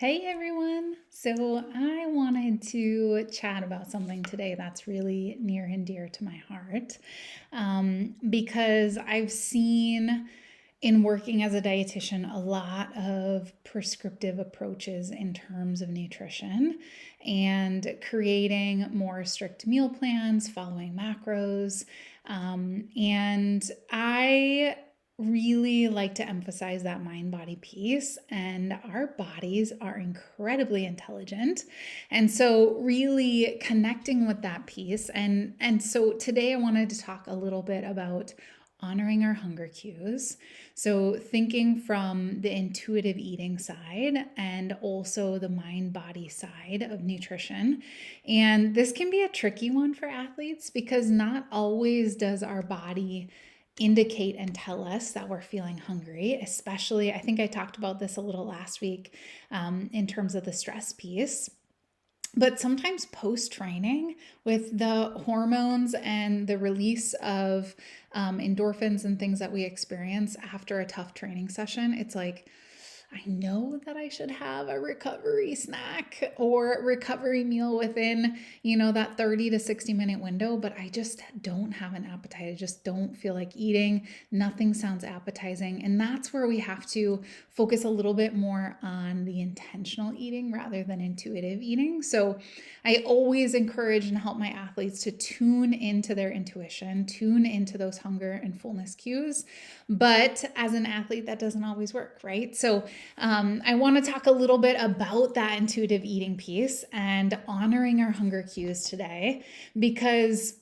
Hey everyone! So I wanted to chat about something today that's really near and dear to my heart because I've seen in working as a dietitian a lot of prescriptive approaches in terms of nutrition and creating more strict meal plans, following macros. And I really like to emphasize that mind body piece, and our bodies are incredibly intelligent, and so really connecting with that piece. And so today I wanted to talk a little bit about honoring our hunger cues, so thinking from the intuitive eating side and also the mind body side of nutrition. And this can be a tricky one for athletes because not always does our body indicate and tell us that we're feeling hungry, especially, I think I talked about this a little last week in terms of the stress piece. But sometimes post training, with the hormones and the release of endorphins and things that we experience after a tough training session, it's like, I know that I should have a recovery snack or recovery meal within, that 30 to 60-minute window, but I just don't have an appetite. I just don't feel like eating. Nothing sounds appetizing. And that's where we have to focus a little bit more on the intentional eating rather than intuitive eating. So I always encourage and help my athletes to tune into their intuition, tune into those hunger and fullness cues. But as an athlete, that doesn't always work, right? So I want to talk a little bit about that intuitive eating piece and honoring our hunger cues today because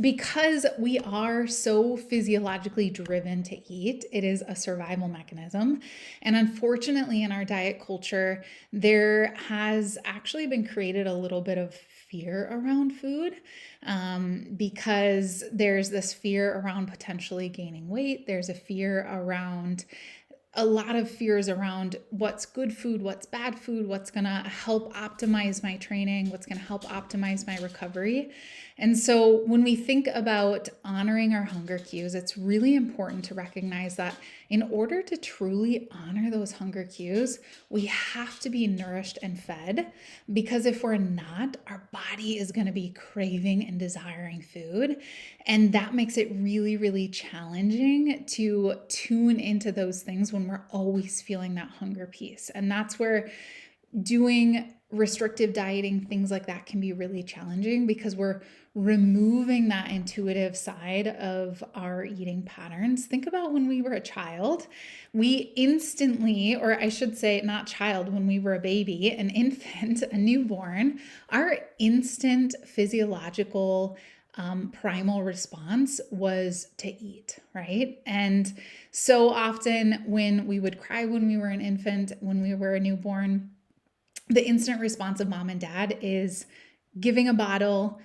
because we are so physiologically driven to eat. It is a survival mechanism. And unfortunately, in our diet culture, there has actually been created a little bit of fear around food, because there's this fear around potentially gaining weight. There's a lot of fears around what's good food, what's bad food, what's going to help optimize my training, what's going to help optimize my recovery. And so when we think about honoring our hunger cues, it's really important to recognize that in order to truly honor those hunger cues, we have to be nourished and fed, because if we're not, our body is going to be craving and desiring food. And that makes it really, really challenging to tune into those things when we're always feeling that hunger piece. And that's where doing restrictive dieting, things like that, can be really challenging because we're removing that intuitive side of our eating patterns. Think about when we were a child, we instantly, or I should say not child, when we were a baby, an infant, a newborn, our instant physiological primal response was to eat, right? And so often when we would cry when we were an infant, when we were a newborn, the instant response of mom and dad is giving a bottle,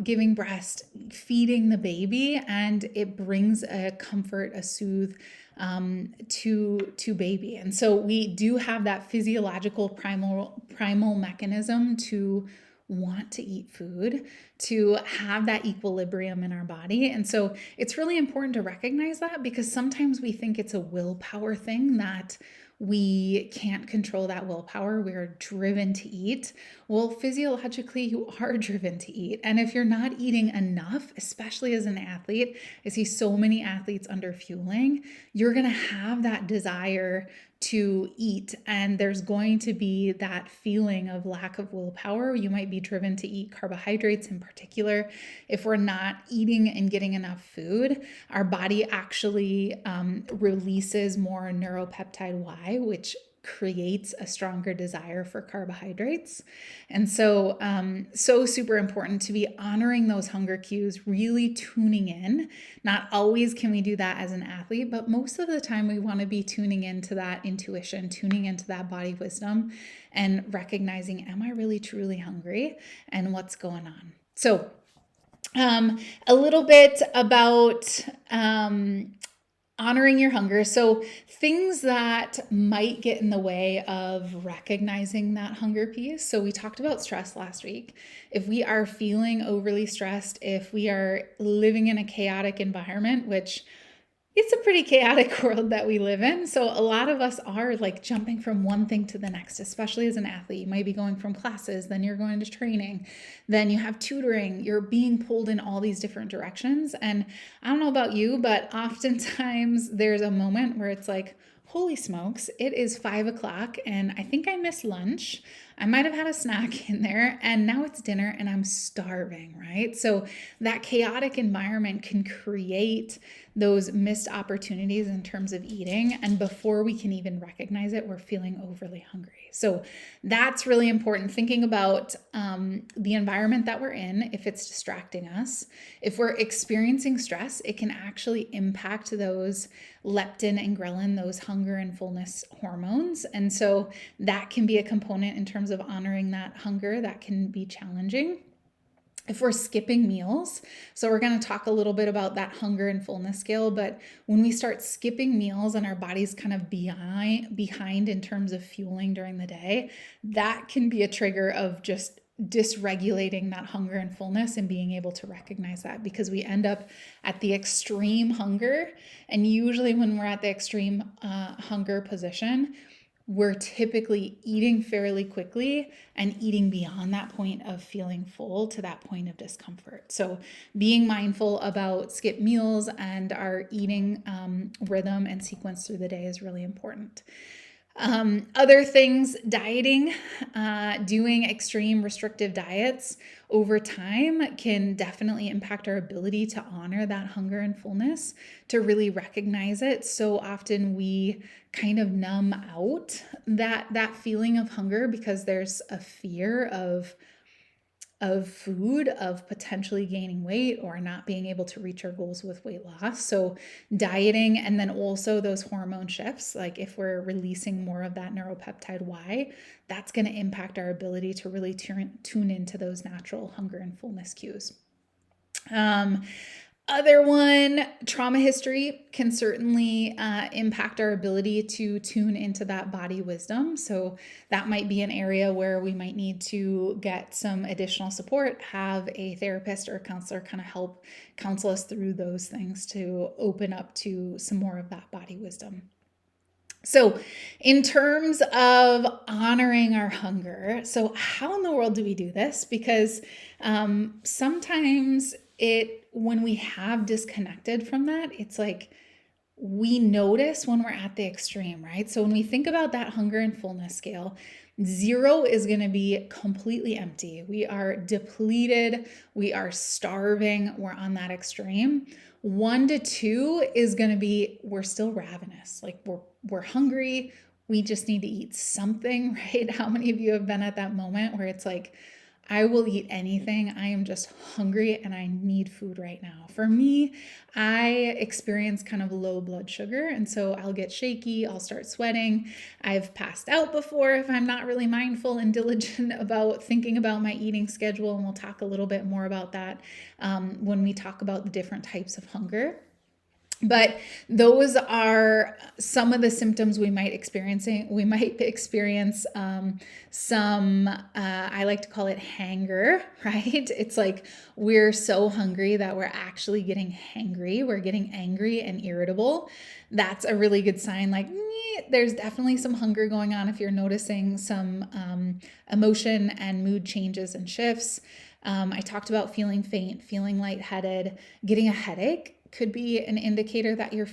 giving breast, feeding the baby, and it brings a comfort, a soothe to baby. And so we do have that physiological primal mechanism to want to eat food, to have that equilibrium in our body. And so it's really important to recognize that, because sometimes we think it's a willpower thing, that we can't control that willpower. We're driven to eat. Well, physiologically, you are driven to eat. And if you're not eating enough, especially as an athlete, I see so many athletes under fueling, you're going to have that desire to eat. And there's going to be that feeling of lack of willpower. You might be driven to eat carbohydrates in particular. If we're not eating and getting enough food, our body actually releases more neuropeptide Y, which creates a stronger desire for carbohydrates. And so, so super important to be honoring those hunger cues, really tuning in. Not always can we do that as an athlete, but most of the time we want to be tuning into that intuition, tuning into that body wisdom, and recognizing, am I really truly hungry, and what's going on? So a little bit about honoring your hunger. So things that might get in the way of recognizing that hunger piece. So we talked about stress last week. If we are feeling overly stressed, if we are living in a chaotic environment, which It's a pretty chaotic world that we live in. So a lot of us are like jumping from one thing to the next, especially as an athlete. You might be going from classes, then you're going to training, then you have tutoring. You're being pulled in all these different directions. And I don't know about you, but oftentimes there's a moment where it's like, holy smokes, it is 5 o'clock and I think I missed lunch. I might have had a snack in there and now it's dinner and I'm starving, right? So that chaotic environment can create those missed opportunities in terms of eating. And before we can even recognize it, we're feeling overly hungry. So that's really important. Thinking about the environment that we're in, if it's distracting us, if we're experiencing stress, it can actually impact those leptin and ghrelin, those hunger and fullness hormones. And so that can be a component in terms of honoring that hunger that can be challenging. If we're skipping meals, so we're going to talk a little bit about that hunger and fullness scale, but when we start skipping meals and our body's kind of behind in terms of fueling during the day, that can be a trigger of just dysregulating that hunger and fullness and being able to recognize that, because we end up at the extreme hunger. And usually when we're at the extreme hunger position, we're typically eating fairly quickly and eating beyond that point of feeling full to that point of discomfort. So being mindful about skip meals and our eating rhythm and sequence through the day is really important. Other things, dieting, doing extreme restrictive diets over time can definitely impact our ability to honor that hunger and fullness, to really recognize it. So often we kind of numb out that feeling of hunger because there's a fear of food, of potentially gaining weight or not being able to reach our goals with weight loss. So dieting, and then also those hormone shifts, like if we're releasing more of that neuropeptide Y, that's going to impact our ability to really tune into those natural hunger and fullness cues. Other one, trauma history can certainly impact our ability to tune into that body wisdom. So that might be an area where we might need to get some additional support, have a therapist or a counselor kind of help counsel us through those things to open up to some more of that body wisdom. So in terms of honoring our hunger, so how in the world do we do this? Because sometimes when we have disconnected from that, it's like we notice when we're at the extreme, right? So when we think about that hunger and fullness scale, 0 is going to be completely empty. We are depleted. We are starving. We're on that extreme. 1 to 2 is going to be, we're still ravenous. Like we're hungry. We just need to eat something, right? How many of you have been at that moment where it's like, I will eat anything. I am just hungry and I need food right now. For me, I experience kind of low blood sugar. And so I'll get shaky. I'll start sweating. I've passed out before if I'm not really mindful and diligent about thinking about my eating schedule. And we'll talk a little bit more about that when we talk about the different types of hunger. But those are some of the symptoms we might experience. Some, I like to call it hanger, right? It's like we're so hungry that we're actually getting hangry. We're getting angry and irritable. That's a really good sign. Like there's definitely some hunger going on if you're noticing some emotion and mood changes and shifts. I talked about feeling faint, feeling lightheaded, getting a headache could be an indicator that you're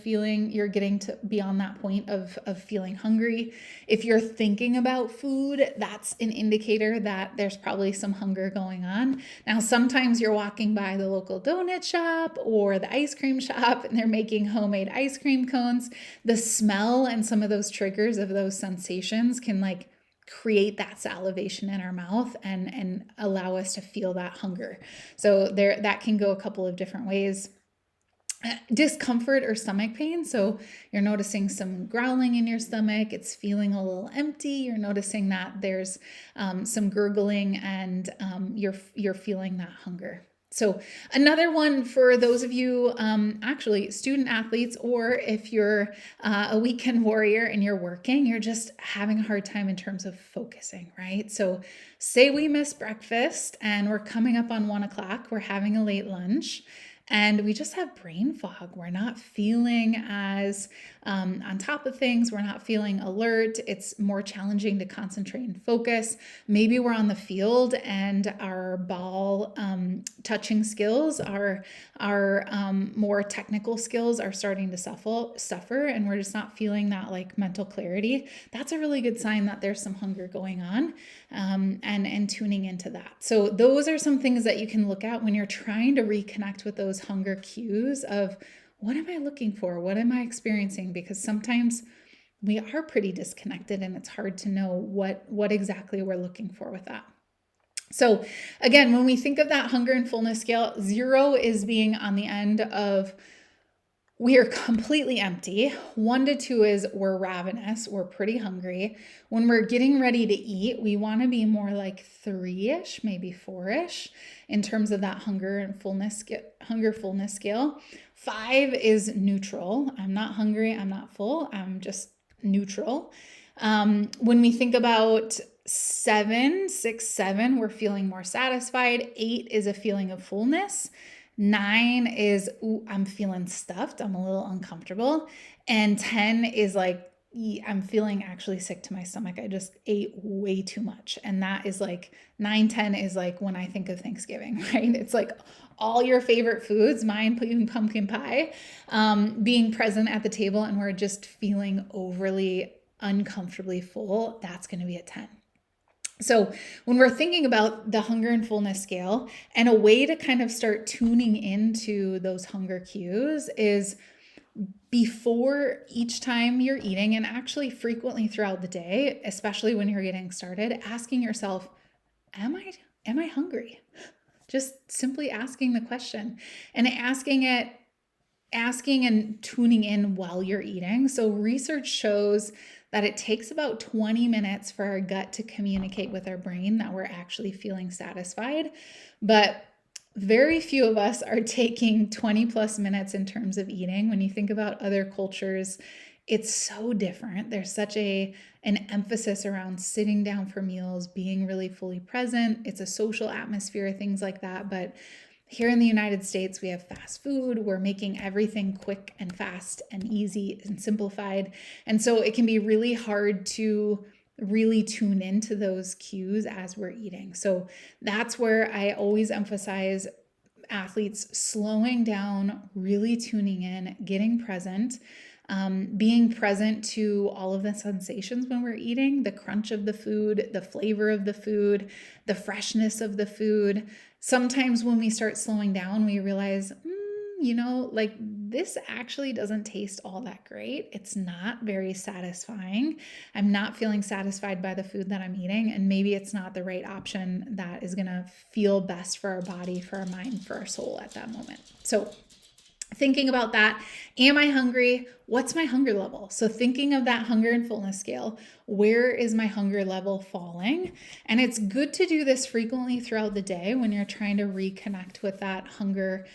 getting to beyond that point of feeling hungry. If you're thinking about food, that's an indicator that there's probably some hunger going on. Now, sometimes you're walking by the local donut shop or the ice cream shop and they're making homemade ice cream cones. The smell and some of those triggers of those sensations can like create that salivation in our mouth and allow us to feel that hunger. So that can go a couple of different ways. Discomfort or stomach pain. So you're noticing some growling in your stomach. It's feeling a little empty. You're noticing that there's some gurgling and you're feeling that hunger. So another one for those of you, actually student athletes, or if you're a weekend warrior and you're working, you're just having a hard time in terms of focusing, right? So say we miss breakfast and we're coming up on 1 o'clock, we're having a late lunch. and we just have brain fog. We're not feeling as on top of things. We're not feeling alert. It's more challenging to concentrate and focus. Maybe we're on the field and our ball touching skills, our more technical skills are starting to suffer, and we're just not feeling that like mental clarity. That's a really good sign that there's some hunger going on, and tuning into that. So those are some things that you can look at when you're trying to reconnect with those hunger cues of, what am I looking for? What am I experiencing? Because sometimes we are pretty disconnected and it's hard to know what exactly we're looking for with that. So again, when we think of that hunger and fullness scale, 0 is being on the end of we are completely empty. 1 to 2 is we're ravenous, we're pretty hungry. When we're getting ready to eat, we want to be more like 3-ish, maybe 4-ish in terms of that hunger fullness scale. 5 is neutral. I'm not hungry, I'm not full, I'm just neutral. When we think about 6, 7, we're feeling more satisfied. 8 is a feeling of fullness. 9 is, ooh, I'm feeling stuffed. I'm a little uncomfortable. And 10 is like, I'm feeling actually sick to my stomach. I just ate way too much. And that is like 9, 10 is like when I think of Thanksgiving, right? It's like all your favorite foods, mine being pumpkin pie, being present at the table, and we're just feeling overly uncomfortably full. That's going to be a 10. So when we're thinking about the hunger and fullness scale, and a way to kind of start tuning into those hunger cues is before each time you're eating, and actually frequently throughout the day, especially when you're getting started, asking yourself, am I hungry? Just simply asking the question, and asking and tuning in while you're eating. So research shows that it takes about 20 minutes for our gut to communicate with our brain that we're actually feeling satisfied. But very few of us are taking 20 plus minutes in terms of eating. When you think about other cultures, it's so different. There's such an emphasis around sitting down for meals, being really fully present. It's a social atmosphere, things like that. But here in the United States, we have fast food. We're making everything quick and fast and easy and simplified. And so it can be really hard to really tune into those cues as we're eating. So that's where I always emphasize athletes slowing down, really tuning in, getting present. Being present to all of the sensations when we're eating, the crunch of the food, the flavor of the food, the freshness of the food. Sometimes when we start slowing down, we realize, like this actually doesn't taste all that great. It's not very satisfying. I'm not feeling satisfied by the food that I'm eating, and maybe it's not the right option that is going to feel best for our body, for our mind, for our soul at that moment. So thinking about that, am I hungry? What's my hunger level? So thinking of that hunger and fullness scale, where is my hunger level falling? And it's good to do this frequently throughout the day when you're trying to reconnect with that hunger,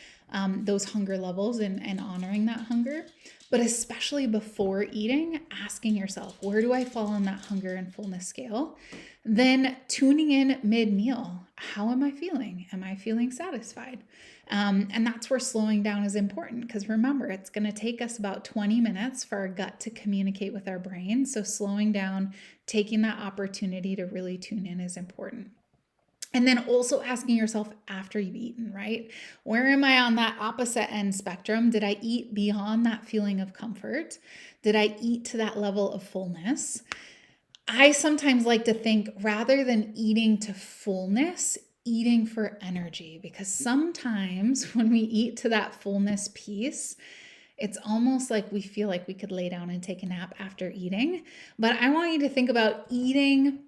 those hunger levels, and honoring that hunger. But especially before eating, asking yourself, where do I fall on that hunger and fullness scale? Then tuning in mid-meal. How am I feeling? Am I feeling satisfied? And that's where slowing down is important, because remember, it's going to take us about 20 minutes for our gut to communicate with our brain. So slowing down, taking that opportunity to really tune in is important. And then also asking yourself after you've eaten, right? Where am I on that opposite end spectrum? Did I eat beyond that feeling of comfort? Did I eat to that level of fullness? I sometimes like to think, rather than eating to fullness, eating for energy, because sometimes when we eat to that fullness piece, it's almost like we feel like we could lay down and take a nap after eating. But I want you to think about eating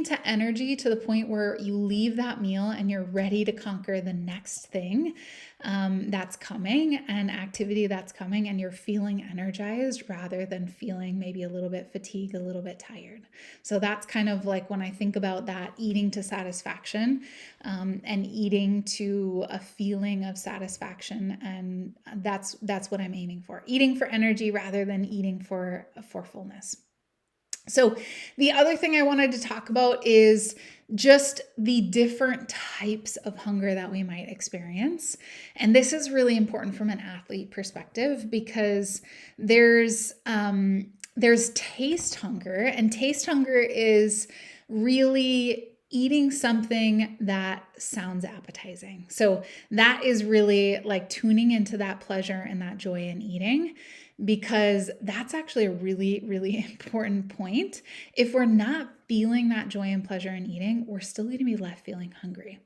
to energy, to the point where you leave that meal and you're ready to conquer the next thing that's coming, and activity that's coming, and you're feeling energized rather than feeling maybe a little bit fatigued, a little bit tired. So that's kind of like when I think about that, eating to satisfaction, and eating to a feeling of satisfaction, and that's what I'm aiming for. Eating for energy rather than eating for fullness. So the other thing I wanted to talk about is just the different types of hunger that we might experience. And this is really important from an athlete perspective because there's taste hunger, and taste hunger is really eating something that sounds appetizing. So that is really like tuning into that pleasure and that joy in eating, because that's actually a really, really important point. If we're not feeling that joy and pleasure in eating, we're still going to be left feeling hungry.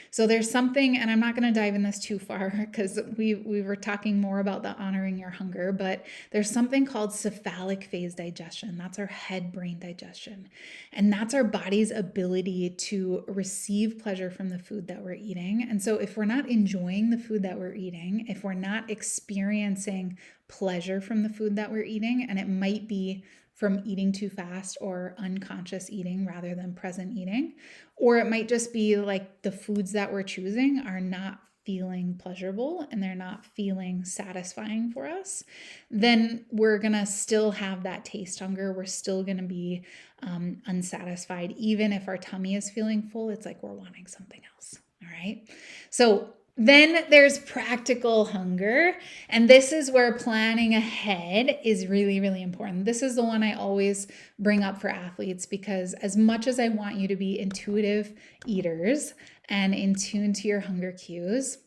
So there's something, and I'm not going to dive in this too far because we were talking more about the honoring your hunger, but there's something called cephalic phase digestion. That's our head brain digestion. And that's our body's ability to receive pleasure from the food that we're eating. And so if we're not enjoying the food that we're eating, if we're not experiencing pleasure from the food that we're eating, and it might be from eating too fast or unconscious eating rather than present eating, or it might just be like the foods that we're choosing are not feeling pleasurable and they're not feeling satisfying for us, then we're going to still have that taste hunger. We're still going to be unsatisfied. Even if our tummy is feeling full, it's like we're wanting something else. All right. So then there's practical hunger, and this is where planning ahead is really, really important. This is the one I always bring up for athletes, because as much as I want you to be intuitive eaters and in tune to your hunger cues,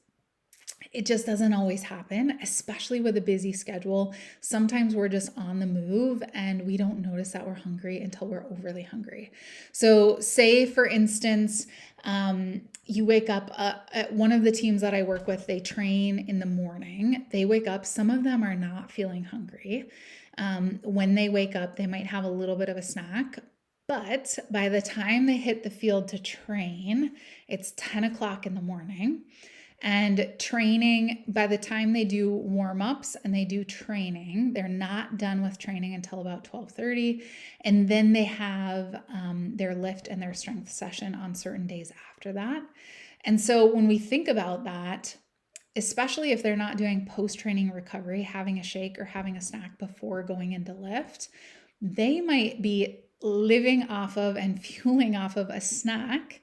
it just doesn't always happen, especially with a busy schedule. Sometimes we're just on the move and we don't notice that we're hungry until we're overly hungry. So say, for instance, you wake up at one of the teams that I work with, they train in the morning. They wake up, some of them are not feeling hungry. When they wake up, they might have a little bit of a snack, but by the time they hit the field to train, it's 10 o'clock in the morning. And training, by the time they do warm-ups and they do training, they're not done with training until about 12:30. And then they have their lift and their strength session on certain days after that. And so when we think about that, especially if they're not doing post-training recovery, having a shake or having a snack before going into lift, they might be living off of and fueling off of a snack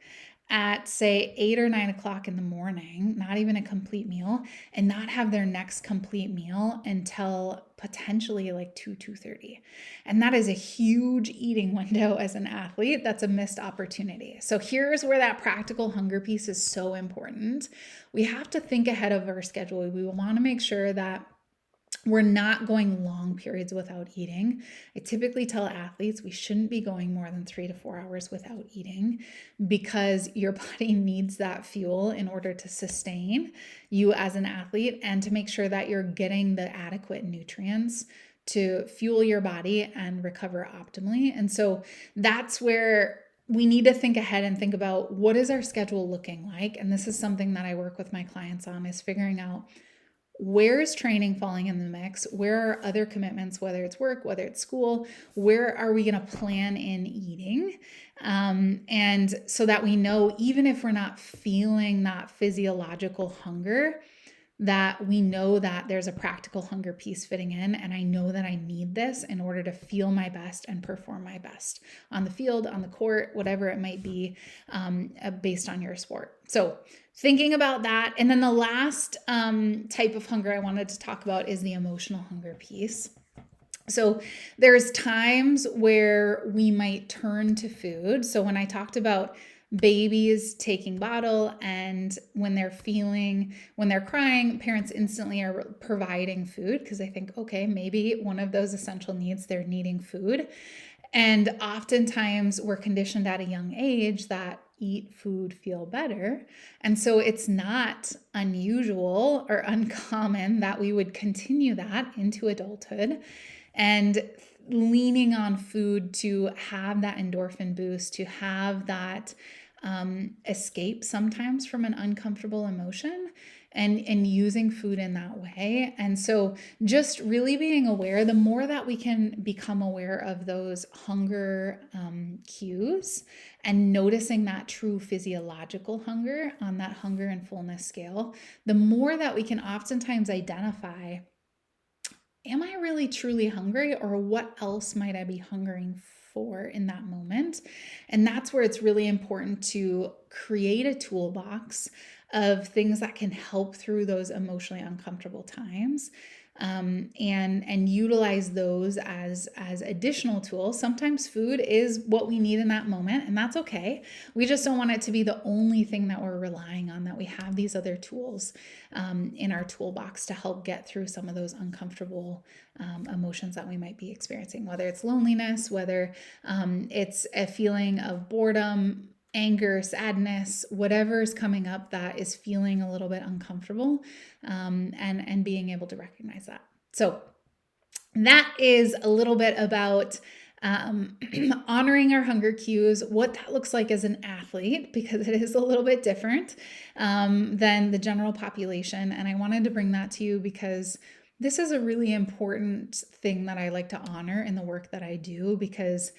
at, say, 8 or 9 o'clock in the morning, not even a complete meal, and not have their next complete meal until potentially like 2:30. And that is a huge eating window as an athlete. That's a missed opportunity. So here's where that practical hunger piece is so important. We have to think ahead of our schedule. We want to make sure that we're not going long periods without eating. I typically tell athletes we shouldn't be going more than 3 to 4 hours without eating, because your body needs that fuel in order to sustain you as an athlete and to make sure that you're getting the adequate nutrients to fuel your body and recover optimally. And so that's where we need to think ahead and think about, what is our schedule looking like? And this is something that I work with my clients on, is figuring out, where is training falling in the mix? Where are other commitments, whether it's work, whether it's school? Where are we going to plan in eating? And so that we know, even if we're not feeling that physiological hunger, that we know that there's a practical hunger piece fitting in, and I know that I need this in order to feel my best and perform my best on the field, on the court, whatever it might be, based on your sport. So thinking about that. And then the last type of hunger I wanted to talk about is the emotional hunger piece. So there's times where we might turn to food. So when I talked about babies taking bottle, and when they're crying, parents instantly are providing food because they think, okay, maybe one of those essential needs, they're needing food. And oftentimes we're conditioned at a young age that eat food, feel better. And so it's not unusual or uncommon that we would continue that into adulthood, and leaning on food to have that endorphin boost, to have that escape sometimes from an uncomfortable emotion, and using food in that way. And so just really being aware, the more that we can become aware of those hunger cues and noticing that true physiological hunger on that hunger and fullness scale, the more that we can oftentimes identify, am I really truly hungry, or what else might I be hungering for in that moment. And that's where it's really important to create a toolbox of things that can help through those emotionally uncomfortable times, and utilize those as additional tools. Sometimes food is what we need in that moment, and that's okay. We just don't want it to be the only thing that we're relying on, that we have these other tools in our toolbox to help get through some of those uncomfortable emotions that we might be experiencing, whether it's loneliness, whether it's a feeling of boredom, anger, sadness, whatever is coming up that is feeling a little bit uncomfortable, and being able to recognize that. So that is a little bit about honoring our hunger cues, what that looks like as an athlete, because it is a little bit different than the general population. And I wanted to bring that to you because this is a really important thing that I like to honor in the work that I do, because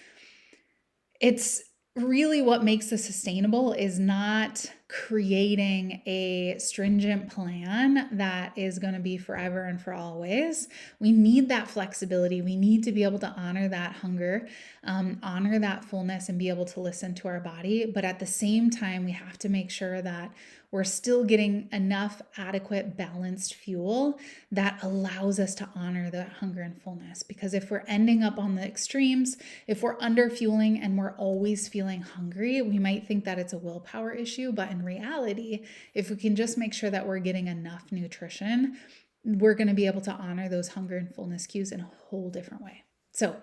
it's really what makes this sustainable is not creating a stringent plan that is going to be forever and for always. We need that flexibility. We need to be able to honor that hunger, honor that fullness, and be able to listen to our body. But at the same time, we have to make sure that we're still getting enough adequate, balanced fuel that allows us to honor that hunger and fullness. Because if we're ending up on the extremes, if we're under fueling and we're always feeling hungry, we might think that it's a willpower issue. But in reality, if we can just make sure that we're getting enough nutrition, we're going to be able to honor those hunger and fullness cues in a whole different way. So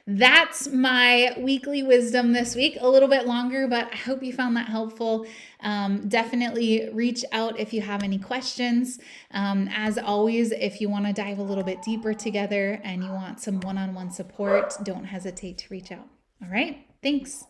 that's my weekly wisdom this week. A little bit longer, but I hope you found that helpful. Definitely reach out if you have any questions. As always, if you want to dive a little bit deeper together and you want some one-on-one support, don't hesitate to reach out. All right, thanks.